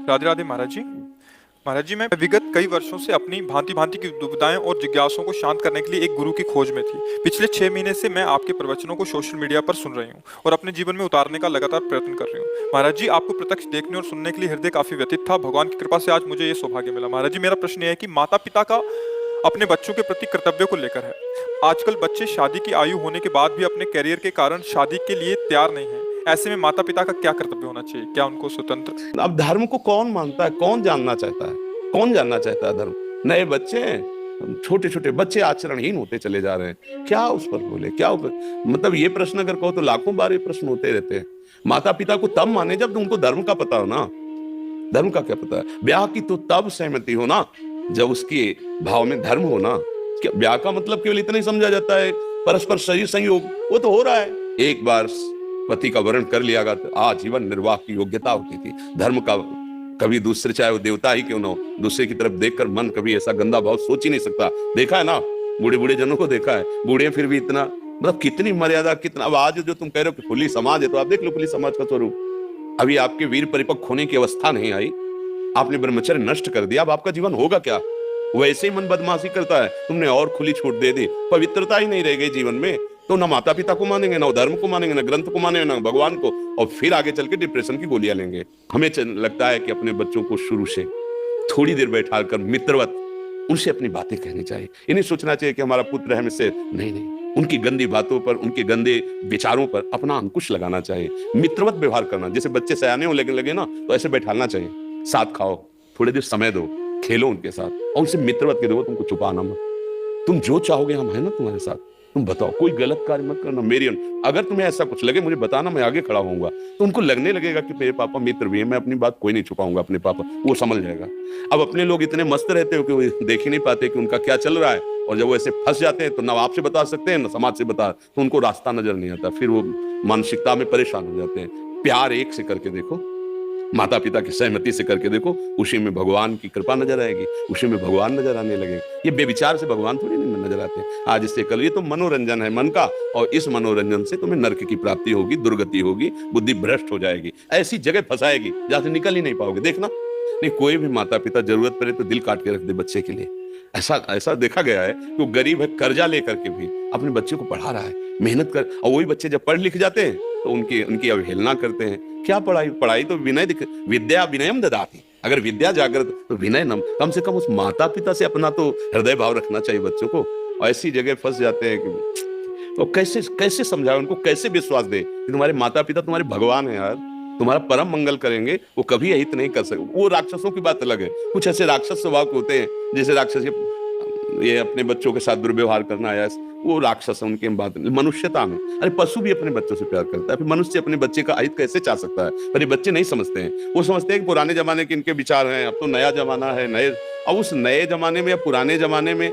राधे राधे महाराज जी। महाराज जी, मैं विगत कई वर्षों से अपनी भांति भांति की दुविधाएं और जिज्ञासाओं को शांत करने के लिए एक गुरु की खोज में थी। पिछले 6 महीने से मैं आपके प्रवचनों को सोशल मीडिया पर सुन रही हूँ और अपने जीवन में उतारने का लगातार प्रयत्न कर रही हूँ। महाराज जी, आपको प्रत्यक्ष देखने और सुनने के लिए हृदय काफी व्यथित था। भगवान की कृपा से आज मुझे ये सौभाग्य मिला। महाराज जी, मेरा प्रश्न यह है कि माता पिता का अपने बच्चों के प्रति कर्तव्य को लेकर है। आजकल बच्चे शादी की आयु होने के बाद भी अपने करियर के कारण शादी के लिए तैयार नहीं है। ऐसे में माता पिता का क्या कर्तव्य होना चाहिए? क्या उनको स्वतंत्र? अब धर्म को कौन मानता है, कौन जानना चाहता है, कौन जानना चाहता है धर्म? नए बच्चे, छोटे छोटे बच्चे आचरणहीन होते चले जा रहे हैं। क्या उस पर बोले, क्या मतलब ये प्रश्न अगर कहो तो लाखों बार ये प्रश्न होते रहते हैं। माता पिता को तब माने जब उनको धर्म का पता हो ना। धर्म का क्या पता है? ब्याह की तो तब सहमति हो ना जब उसके भाव में धर्म हो ना। ब्याह का मतलब केवल इतना ही समझा जाता है परस्पर शरीर संयोग, वो तो हो रहा है। एक बार पति का वर्ण कर लिया गया तो आजीवन निर्वाह की योग्यता होती थी। धर्म का कभी दूसरे, चाहे वो देवता ही क्यों ना हो, दूसरे की तरफ देखकर मन कभी ऐसा गंदा भाव सोच ही नहीं सकता। देखा है ना, बूढ़े बूढ़े जनों को देखा है, बूढ़े फिर भी इतना, मतलब कितनी मर्यादा, कितना। अब आज जो तुम कह रहे हो कि खुली समाज है, तो आप देख लो खुली समाज का स्वरूप। अभी आपके वीर परिपक्व होने की अवस्था नहीं आई, आपने ब्रह्मचर्य नष्ट कर दिया। अब आपका जीवन होगा क्या? वैसे ही मन बदमाशी करता है, तुमने और खुली छूट दे दी, पवित्रता ही नहीं रह गई जीवन में। तो ना माता पिता को मानेंगे, ना धर्म को मानेंगे, ना ग्रंथ को मानेंगे, ना भगवान को, और फिर आगे चल के डिप्रेशन की गोलियां लेंगे। हमें लगता है कि अपने बच्चों को शुरू से थोड़ी देर बैठा कर मित्रवत उनसे अपनी बातें कहनी चाहिए। इन्हें सोचना चाहिए कि हमारा पुत्र है हमसे, नहीं, उनकी गंदी बातों पर, उनके गंदे विचारों पर अपना अंकुश लगाना चाहिए। मित्रवत व्यवहार करना, जैसे बच्चे सयाने हो लगे ना, तो ऐसे बैठाना चाहिए। साथ खाओ, थोड़ी देर समय दो, खेलो उनके साथ, और उनसे मित्रवत के दो। तुमको छुपाना मत, तुम जो चाहोगे हम है ना तुम्हारे साथ। तुम बताओ, कोई गलत कार्य मत करना। अगर तुम्हें ऐसा कुछ लगे मुझे बताना, मैं आगे खड़ा होऊंगा। तो उनको लगने लगेगा कि मेरे पापा मित्र भी है, मैं अपनी बात कोई नहीं छुपाऊंगा अपने पापा, वो समझ जाएगा। अब अपने लोग इतने मस्त रहते हो कि वो देख ही नहीं पाते कि उनका क्या चल रहा है, और जब वो ऐसे फंस जाते हैं तो ना आपसे बता सकते हैं ना समाज से बता, तो उनको रास्ता नजर नहीं आता, फिर वो मानसिकता में परेशान हो जाते हैं। प्यार एक से करके देखो, माता पिता की सहमति से करके देखो, उसी में भगवान की कृपा नजर आएगी, उसी में भगवान नजर आने लगेगा। ये बेविचार से भगवान थोड़ी नहीं नजर आते। आज इससे कल, ये तो मनोरंजन है मन का, और इस मनोरंजन से तुम्हें नरक की प्राप्ति होगी, दुर्गति होगी, बुद्धि भ्रष्ट हो जाएगी, ऐसी जगह फंसाएगी जहां से निकल ही नहीं पाओगे। देखना, नहीं कोई भी माता पिता जरूरत पड़े तो दिल काट के रख दे बच्चे के लिए। ऐसा देखा गया है कि वो गरीब है, कर्जा लेकर के भी अपने बच्चे को पढ़ा रहा है, मेहनत कर। और वही बच्चे जब पढ़ लिख जाते हैं तो उनकी अवहेलना करते हैं। क्या पढ़ाई तो विद्या विनयम ददाति। अगर विद्या जागृत तो विनय नम। कम से कम उस माता पिता से अपना तो हृदय भाव रखना चाहिए बच्चों को। ऐसी जगह फंस जाते हैं कि तो कैसे समझाए उनको, कैसे विश्वास दे कि तुम्हारे माता पिता तुम्हारे भगवान है यार, तुम्हारा परम मंगल करेंगे, वो कभी अहित नहीं कर सकते। वो राक्षसों की बात अलग है, कुछ ऐसे राक्षस स्वभाव के होते हैं, जैसे राक्षस ये अपने बच्चों के साथ दुर्व्यवहार करना आया, वो राक्षस है। उनकी बात मनुष्यता में, अरे पशु भी अपने बच्चों से प्यार करता है, फिर मनुष्य अपने बच्चे का अहित कैसे चाह सकता है? पर ये बच्चे नहीं समझते हैं। वो समझते हैं कि पुराने जमाने के इनके विचार हैं, अब तो नया जमाना है, नए। अब उस नए जमाने में या पुराने जमाने में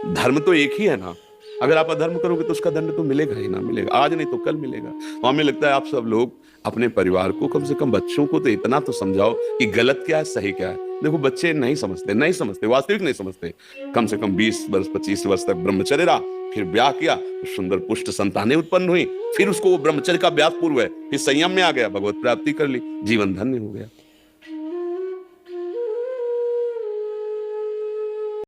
धर्म तो एक ही है ना। अगर आप अधर्म करोगे तो उसका दंड तो मिलेगा ही ना, मिलेगा, आज नहीं तो कल मिलेगा। तो हमें लगता है आप सब लोग अपने परिवार को, कम से कम बच्चों को तो इतना तो समझाओ कि गलत क्या है, सही क्या है। देखो बच्चे नहीं समझते, वास्तविक नहीं समझते। कम से कम 20 वर्ष 25 वर्ष तक ब्रह्मचर्य रहा, फिर ब्याह किया तो सुंदर पुष्ट संतानें उत्पन्न हुई, फिर उसको वो ब्रह्मचर्य का अभ्यास पूर्व है, फिर संयम में आ गया, भगवत प्राप्ति कर ली, जीवन धन्य हो गया।